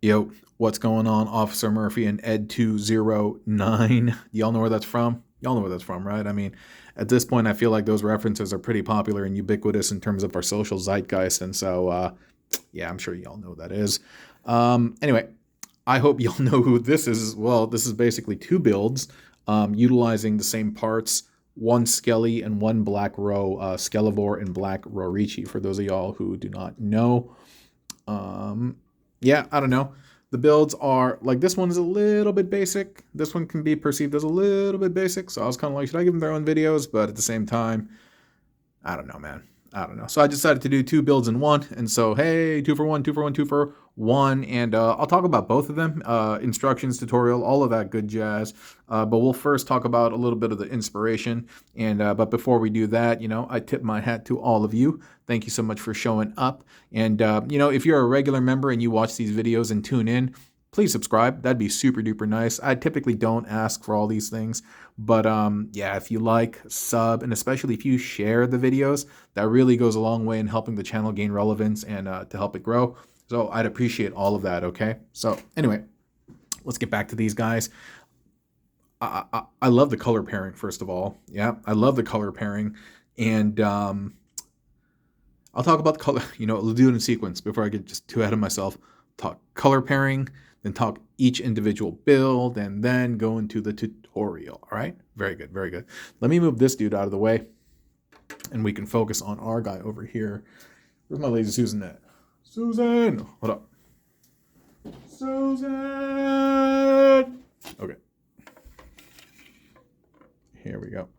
Yo, what's going on? Officer Murphy and Ed209. Y'all know where that's from? Y'all know where that's from, right? I mean, at this point, I feel like those references are pretty popular and ubiquitous in terms of our social zeitgeist. And so, yeah, I'm sure y'all know who that is. Anyway, I hope y'all know who this is as well. This is basically two builds utilizing the same parts, one Skelly and one Black Skelivore and Black Roritchi, for those of y'all who do not know. Yeah, I don't know. The builds are like this one is a little bit basic. This one can be perceived as a little bit basic. So I was kind of like, should I give them their own videos? But at the same time, I don't know, man. I don't know. So I decided to do two builds in one. And so, hey, two for one, two for one, two for one. And I'll talk about both of them, instructions, tutorial, all of that good jazz. But we'll first talk about a little bit of the inspiration. And but before we do that, I tip my hat to all of you. Thank you so much for showing up. And, if you're a regular member and you watch these videos and tune in, please subscribe. That'd be super duper nice. I typically don't ask for all these things. But yeah, if you like, sub, and especially if you share the videos, that really goes a long way in helping the channel gain relevance and to help it grow. So I'd appreciate all of that, okay? So anyway, let's get back to these guys. I love the color pairing, first of all. Yeah, I love the color pairing. And I'll talk about the color, we'll do it in sequence before I get just too ahead of myself. Talk color pairing, then talk each individual build, and then go into the tutorial. All right? Very good, very good. Let me move this dude out of the way, and we can focus on our guy over here. Where's my lady Susan at? Susan! Hold up. Susan! Okay. Here we go.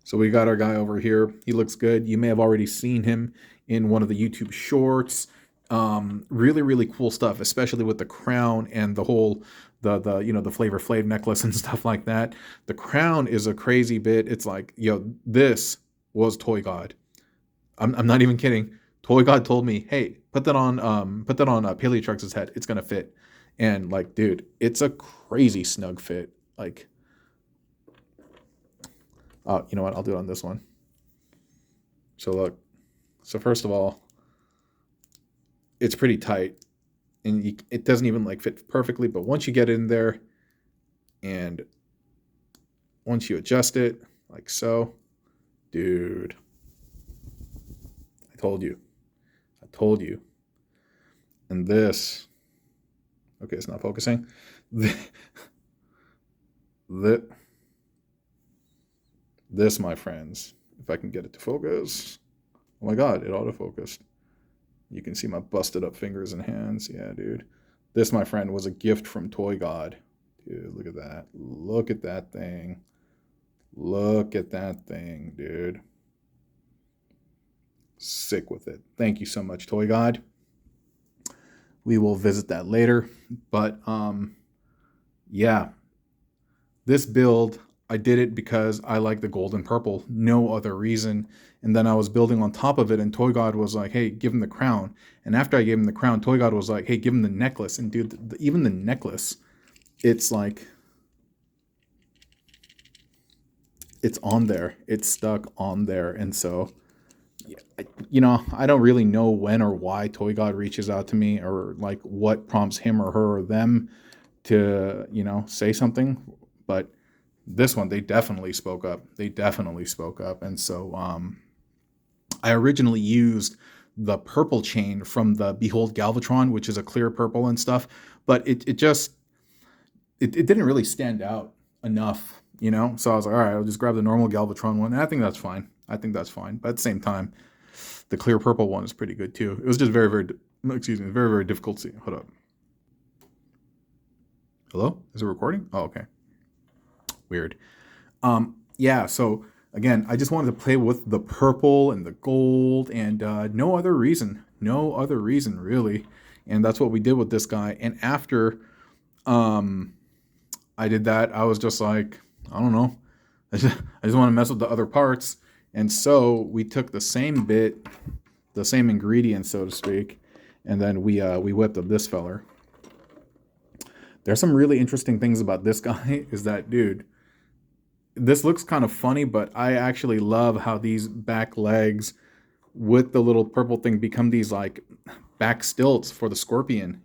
So we got our guy over here. He looks good. You may have already seen him in one of the YouTube shorts. Really, really cool stuff, especially with the crown and the whole, the Flavor Flav necklace and stuff like that. The crown is a crazy bit. It's like, this was Toy God. I'm not even kidding. Toy God told me, hey, put that on Paleotrux's head. It's gonna fit. And like, dude, it's a crazy snug fit. Like, you know what? I'll do it on this one. So look. So first of all, it's pretty tight, and it doesn't even like fit perfectly. But once you get in there, and once you adjust it like so, dude, I told you. And this, okay, it's not focusing. This, my friends, if I can get it to focus. Oh my God, it autofocused. You can see my busted up fingers and hands. Yeah, dude. This, my friend, was a gift from Toy God. Dude, look at that. Look at that thing. Look at that thing, dude. Sick with it. Thank you so much, Toy God. We will visit that later. But, yeah. This build, I did it because I like the gold and purple. No other reason. And then I was building on top of it, and Toy God was like, hey, give him the crown. And after I gave him the crown, Toy God was like, hey, give him the necklace. And dude, even the necklace, it's like, it's on there. It's stuck on there. And so, I don't really know when or why Toy God reaches out to me, or like what prompts him or her or them to, say something. But this one, they definitely spoke up. And so I originally used the purple chain from the Behold Galvatron, which is a clear purple and stuff, but it didn't really stand out enough, So I was like, all right, I'll just grab the normal Galvatron one, and I think that's fine. But at the same time, the clear purple one is pretty good too. It was just very, very, very, very difficult to see. Hold up. Hello? Is it recording? Oh, okay. Weird. Yeah, so again, I just wanted to play with the purple and the gold, and no other reason really. And that's what we did with this guy. And after I did that, I was just like, I don't know, I just want to mess with the other parts. And so we took the same bit, the same ingredients, so to speak, and then we whipped up this feller. There's some really interesting things about this guy. Is that, dude, this looks kind of funny, but I actually love how these back legs with the little purple thing become these like back stilts for the scorpion,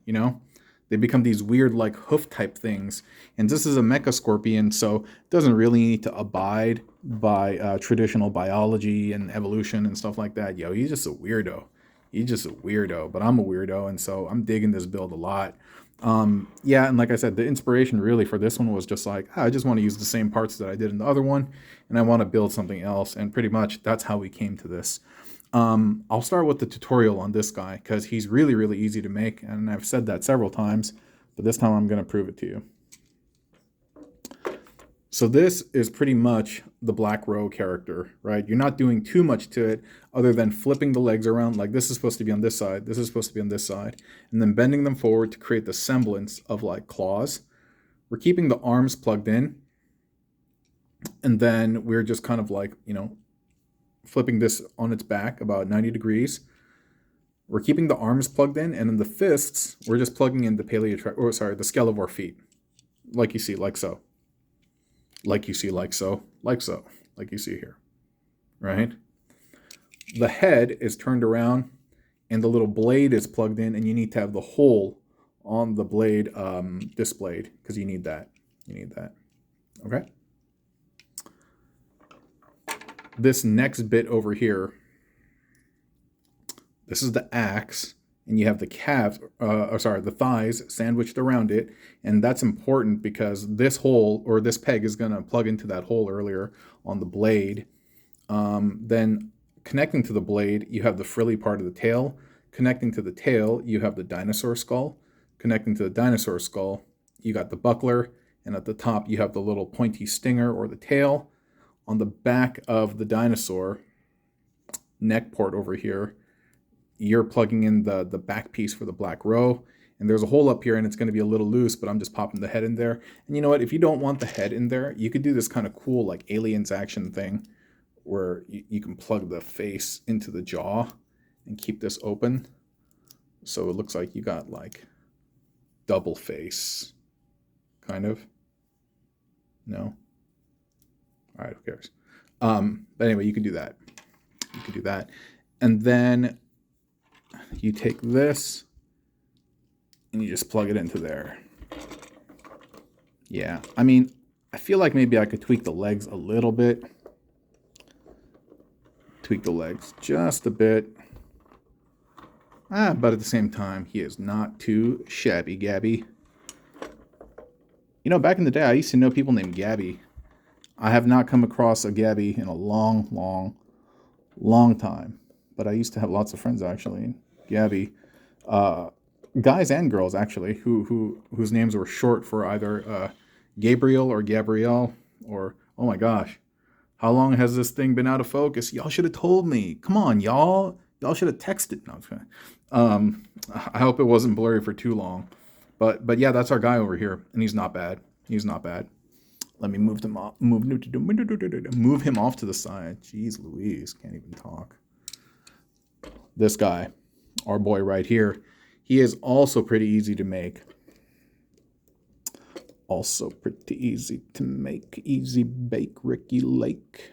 they become these weird like hoof type things. And this is a mecha scorpion, so it doesn't really need to abide by traditional biology and evolution and stuff like that. Yo, he's just a weirdo. He's just a weirdo, but I'm a weirdo, and so I'm digging this build a lot. Yeah, and like I said, the inspiration really for this one was just like, I just want to use the same parts that I did in the other one, and I want to build something else, and pretty much that's how we came to this. I'll start with the tutorial on this guy, because he's really, really easy to make, and I've said that several times, but this time I'm going to prove it to you. So this is pretty much the Black Ro character, right? You're not doing too much to it other than flipping the legs around. Like this is supposed to be on this side, this is supposed to be on this side, and then bending them forward to create the semblance of like claws. We're keeping the arms plugged in, and then we're just kind of like, you know, flipping this on its back about 90 degrees. We're keeping the arms plugged in, and then the fists, we're just plugging in the the Skelivore feet, like you see, like so. Like you see, like so, like so, like you see here, right? The head is turned around and the little blade is plugged in, and you need to have the hole on the blade displayed because you need that. You need that, okay? This next bit over here, this is the axe, and you have the calves, the thighs sandwiched around it, and that's important because this hole, or this peg, is going to plug into that hole earlier on the blade. Then connecting to the blade, you have the frilly part of the tail. Connecting to the tail, you have the dinosaur skull. Connecting to the dinosaur skull, you got the buckler, and at the top you have the little pointy stinger or the tail. On the back of the dinosaur neck port over here, you're plugging in the back piece for the Black Ro, and there's a hole up here and it's going to be a little loose, but I'm just popping the head in there. And you know what, if you don't want the head in there, you could do this kind of cool like Aliens action thing where you can plug the face into the jaw and keep this open, so it looks like you got like double face, kind of. No? All right, who cares? But anyway, you can do that. You can do that. And then you take this and you just plug it into there. Yeah, I mean, I feel like maybe I could tweak the legs a little bit. Tweak the legs just a bit. But at the same time, he is not too shabby Gabby. You know, back in the day, I used to know people named Gabby. I have not come across a Gabby in a long, long, long time. But I used to have lots of friends, actually. Gabby. Guys and girls, actually, whose names were short for either Gabriel or Gabrielle, or, oh my gosh, how long has this thing been out of focus? Y'all should have told me. Come on, y'all. Y'all should have texted. No, okay. I hope it wasn't blurry for too long. But yeah, that's our guy over here, and he's not bad. He's not bad. Let me move him off. Move him off to the side. Jeez Louise, can't even talk. This guy, our boy right here, he is also pretty easy to make. Also pretty easy to make. Easy bake Ricky Lake.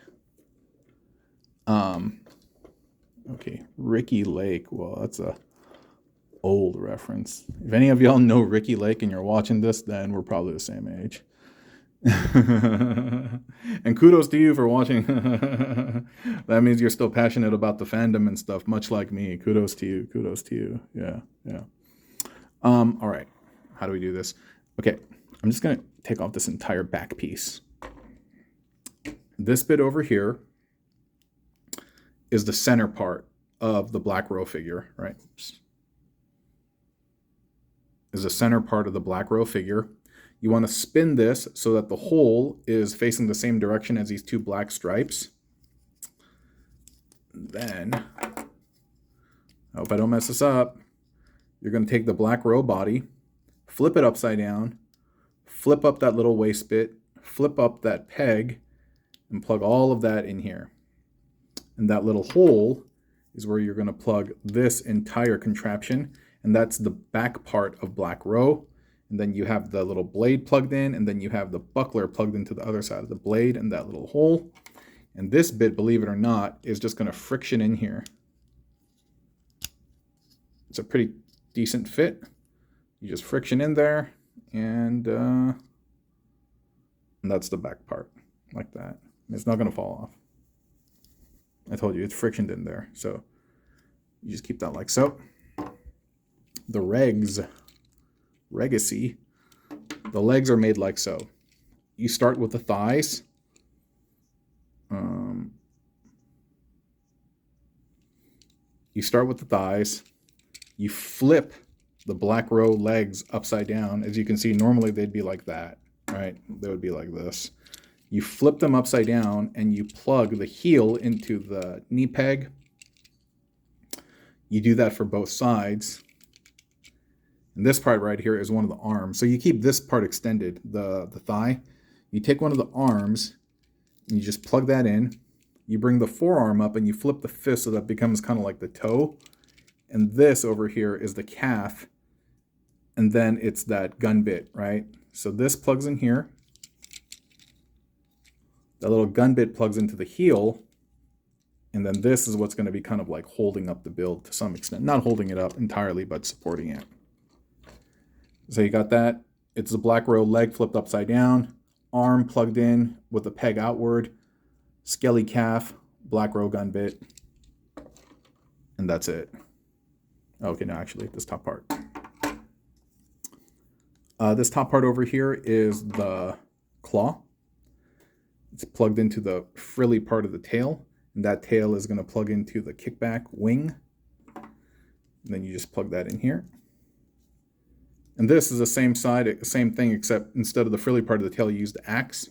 Okay, Ricky Lake. Well, that's a old reference. If any of y'all know Ricky Lake and you're watching this, then we're probably the same age. And kudos to you for watching. That means you're still passionate about the fandom and stuff, much like me. Kudos to you. Kudos to you. Yeah. All right. How do we do this? Okay. I'm just gonna take off this entire back piece. This bit over here is the center part of the Black Ro figure, right? Oops. Is the center part of the Black Ro figure. You want to spin this so that the hole is facing the same direction as these two black stripes. Then, I hope I don't mess this up, you're going to take the Black Ro body, flip it upside down, flip up that little waist bit, flip up that peg, and plug all of that in here. And that little hole is where you're going to plug this entire contraption, and that's the back part of Black Ro. And then you have the little blade plugged in, and then you have the buckler plugged into the other side of the blade and that little hole. And this bit, believe it or not, is just going to friction in here. It's a pretty decent fit. You just friction in there, and that's the back part, like that. It's not going to fall off. I told you, it's frictioned in there. So you just keep that like so. The regacy, the legs are made like so. You start with the thighs. You flip the Black Row legs upside down. As you can see, normally they'd be like that, right? They would be like this. You flip them upside down and you plug the heel into the knee peg. You do that for both sides. And this part right here is one of the arms. So you keep this part extended, the thigh. You take one of the arms and you just plug that in. You bring the forearm up and you flip the fist so that becomes kind of like the toe. And this over here is the calf. And then it's that gun bit, right? So this plugs in here. That little gun bit plugs into the heel. And then this is what's going to be kind of like holding up the build to some extent. Not holding it up entirely, but supporting it. So you got that. It's the Black Row leg flipped upside down. Arm plugged in with the peg outward. Skelly calf, Black Row gun bit. And that's it. Okay, no, actually, this top part. This top part over here is the claw. It's plugged into the frilly part of the tail. And that tail is going to plug into the kickback wing. And then you just plug that in here. And this is the same side, same thing, except instead of the frilly part of the tail, you use the axe.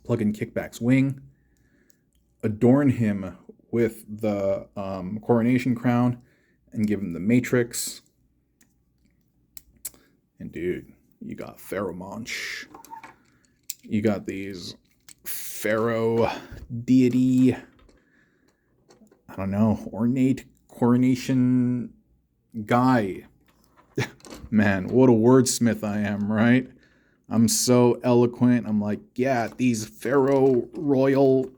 Plug in kickback's wing. Adorn him with the coronation crown and give him the matrix. And dude, you got pheromonch. You got these pharaoh deity, I don't know, ornate coronation guy. Man, what a wordsmith I am, right? I'm so eloquent. I'm like, yeah, these pharaoh royal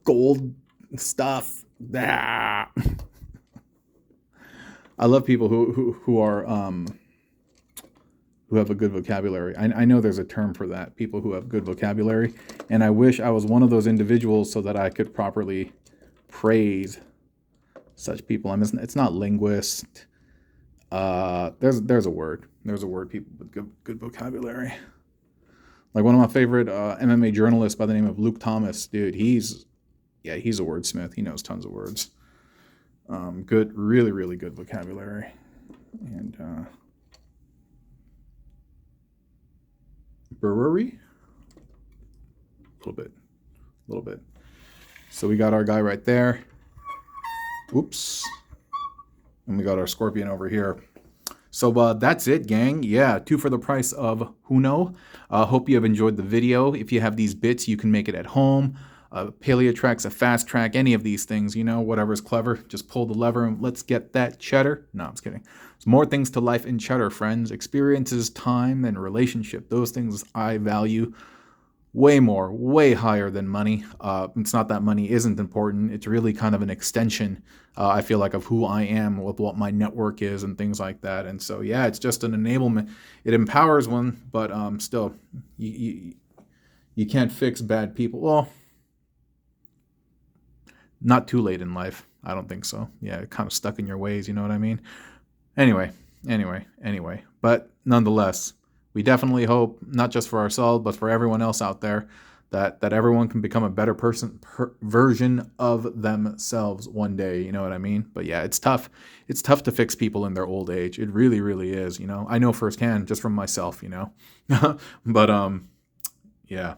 gold stuff. Ah. I love people who are who have a good vocabulary. I know there's a term for that, people who have good vocabulary, and I wish I was one of those individuals so that I could properly praise such people. I mean, it's not linguist. There's a word. There's a word, people with good vocabulary. Like one of my favorite MMA journalists by the name of Luke Thomas, dude, he's a wordsmith. He knows tons of words. Good, really, really good vocabulary. And brewery? A little bit. So we got our guy right there. Oops. And we got our scorpion over here. So that's it, gang. Yeah, 2 for the price of Huno. Hope you have enjoyed the video. If you have these bits, you can make it at home. Paleotrax, a fast track, any of these things, you know, whatever's clever. Just pull the lever and let's get that cheddar. No, I'm just kidding. There's more things to life in cheddar, friends. Experiences, time, and relationship. Those things I value way more, way higher than money. It's not that money isn't important. It's really kind of an extension, I feel like, of who I am, with what my network is and things like that. And so, yeah, it's just an enablement. It empowers one, but still, you can't fix bad people. Well, not too late in life. I don't think so. Yeah, kind of stuck in your ways, you know what I mean? Anyway. But nonetheless, we definitely hope, not just for ourselves, but for everyone else out there, that everyone can become a better version of themselves one day, you know what I mean? But yeah, it's tough. It's tough to fix people in their old age. It really, really is, you know? I know firsthand just from myself, you know? But, yeah.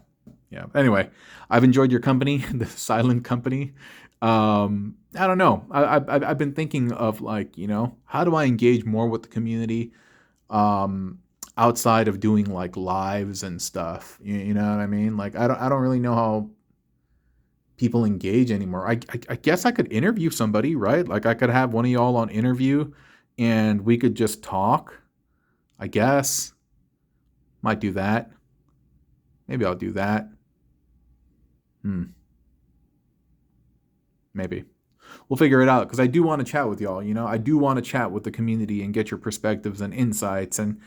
Anyway, I've enjoyed your company, the silent company. I don't know. I've been thinking of, like, you know, how do I engage more with the community? Outside of doing like lives and stuff, you know what I mean? Like, I don't really know how people engage anymore. I guess I could interview somebody, right? Like I could have one of y'all on interview and we could just talk. I guess. Might do that. Maybe I'll do that. Maybe. we'll figure it out, because I do want to chat with y'all. You know, I do want to chat with the community and get your perspectives and insights. And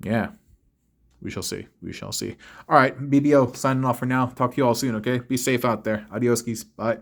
yeah, we shall see. We shall see. All right, BBO signing off for now. Talk to you all soon. Okay, be safe out there. Adios, skis. Bye.